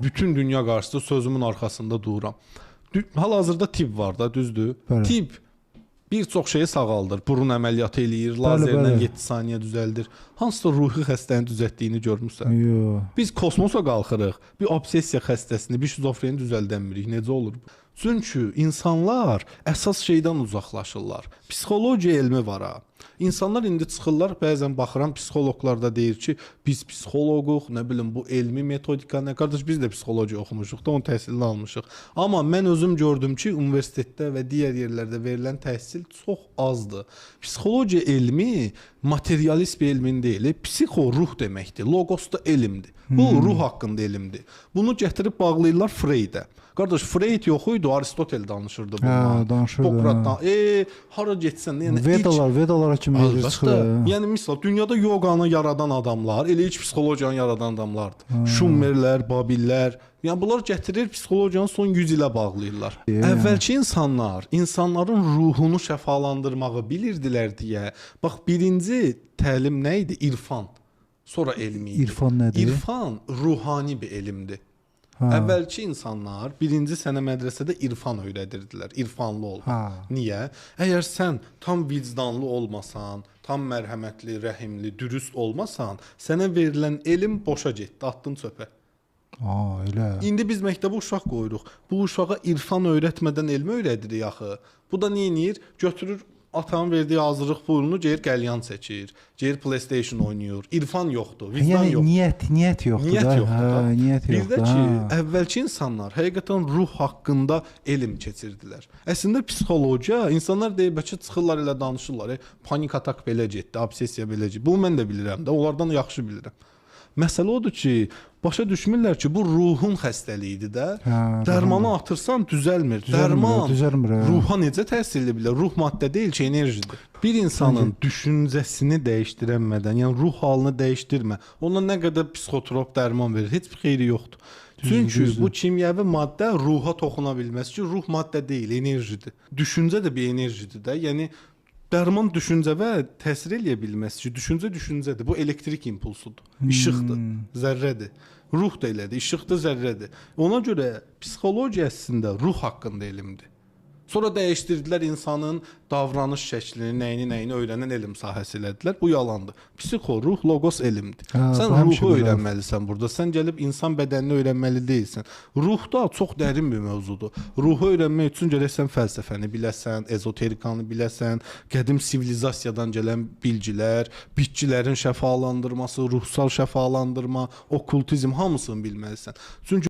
Bütün dünya qarşısında sözümün arxasında dururam. Hal-hazırda tibb var da, düzdür? Bəli. Tibb bir çox şeyi sağaldır. Burun əməliyyatı eləyir, Bəli, lazerlə bəli. 7 saniyə düzəldir. Hansısa ruhi xəstəni düzəltdiyini görmüsən? Yox. Biz kosmosa qalxırıq, bir obsessiya xəstəsini, bir şizofreni düzəldəmirik. Necə olur bu? Çünki insanlar əsas şeydən uzaqlaşırlar. Psixologiya elmi var ha. İnsanlar indi çıxırlar, bəzən baxıram psixoloqlar da deyir ki, biz psixoloquq, nə bilim bu elmi metodika, nə qardaş biz də psixologiya oxumuşuq da, onun təhsilini almışıq. Amma mən özüm gördüm ki, universitetdə və digər yerlərdə verilən təhsil çox azdır. Psixologiya elmi materialist bir elmin deyil, psixo ruh deməkdir, logos da elmdir. Bu ruh haqqında elmdir. Bunu gətirib bağlayırlar Freydə. Qardaş, Freyd yox idi, Aristotel danışırdı bundan. Danışırdı. Hipokratdan. Hara getsən, yəni Vedalara kimi verir çıxır. Yəni misal dünyada yoqanı yaradan adamlar, elə heç psixologiyanı yaradan adamlardır. Şumerlər, Babillər, yəni bunlar gətirir psixologiyanı son 100 ilə bağlayırlar. Əvvəlki insanlar insanların ruhunu şəfalandırmağı bilirdilər deyə. Bax, birinci təlim nə idi? İrfan. Sonra elmi idi. İrfan nədir? İrfan ruhani bir elmdir. Əvvəlki insanlar birinci sənə mədrəsədə irfan öyrədirdilər. İrfanlı ol. Niyə? Əgər sən tam vicdanlı olmasan, tam mərhəmətli, rəhimli, dürüst olmasan, sənə verilən elm boşa getdi, atdın çöpə. Elə. İndi biz məktəbə uşaq qoyuruq. Bu uşağa irfan öyrətmədən elmi öyrədirik axı. Bu da nə edir? Götürür atanın verdiyi hazırlıq pulunu geyir qəlyan çəkir, geyir PlayStation oynayır. İrfan yoxdur, vicdan yoxdur. Niyyət yoxdur. Niyyət yoxdur. Niyyət Bir yoxdur. də ki, əvvəlki insanlar həqiqətən ruh haqqında elm keçirdilər. Əslində psixologiya, insanlar deyir, bəlkə çıxırlar elə danışırlar, panik atak belə getdi, obsessiya belə getdi. Bunu mən də bilirəm də, onlardan yaxşı bilirəm. Məsələ odur ki, başa düşmürlər ki, bu ruhun xəstəliyidir də. Dərmanı atırsan düzəlmir. Dərman ruha necə təsirli bilər? Ruh maddə deyil ki, enerjidir. Bir insanın düşüncəsini dəyişdirənmədən, yəni ruh halını dəyişdirmə, ona nə qədər psixotrop dərman verir, heç bir xeyri yoxdur. Çünki bu kimyəvi maddə ruha toxuna bilməz ki, ruh maddə deyil, enerjidir. Düşüncə də bir enerjidir də. Yəni dərman düşüncəvə təsir eləyə bilməz ki, düşüncə düşüncədir. Bu elektrik impulsudur, işıqdır, zərrədir. Ruh da elədir, işıqdır, zərrədir. Ona görə psixologiya əslində ruh haqqında elmdir. Sonra dəyişdirdilər insanın davranış şəklini, nəyini öyrənən elm sahəsi elədilər. Bu yalandır. Psixo, ruh, logos elmdir. Sən ruhu öyrənməlisən burada. Sən gəlib insan bədənini öyrənməli deyilsən. Ruh da çox dərin bir mövzudur. Ruhu öyrənmək üçün gərək sən fəlsəfəni biləsən, ezoterikanı biləsən, qədim sivilizasiyadan gələn bilgilər, bitkilərin şəfalandırması, ruhsal şəfalandırma, okkultizm hamısını bilməlisən. Çünki